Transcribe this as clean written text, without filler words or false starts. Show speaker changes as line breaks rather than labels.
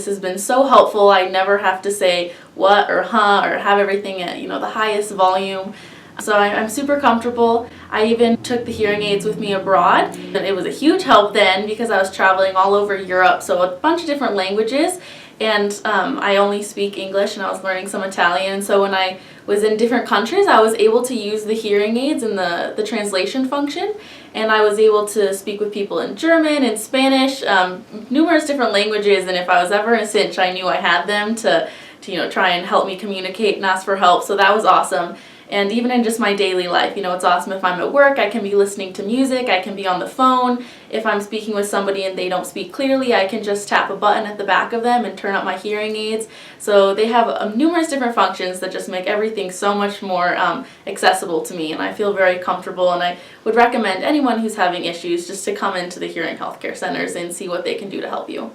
this has been so helpful. I never have to say what or huh or have everything at, the highest volume. So I'm super comfortable. I even took the hearing aids with me abroad. It was a huge help then because I was traveling all over Europe, so a bunch of different languages. And I only speak English, and I was learning some Italian. So when I was in different countries, I was able to use the hearing aids and the translation function. And I was able to speak with people in German and Spanish, numerous different languages. And if I was ever in a cinch, I knew I had them to try and help me communicate and ask for help. So that was awesome. And even in just my daily life, it's awesome if I'm at work, I can be listening to music, I can be on the phone. If I'm speaking with somebody and they don't speak clearly, I can just tap a button at the back of them and turn up my hearing aids. So they have numerous different functions that just make everything so much more accessible to me, and I feel very comfortable, and I would recommend anyone who's having issues just to come into the hearing healthcare centers and see what they can do to help you.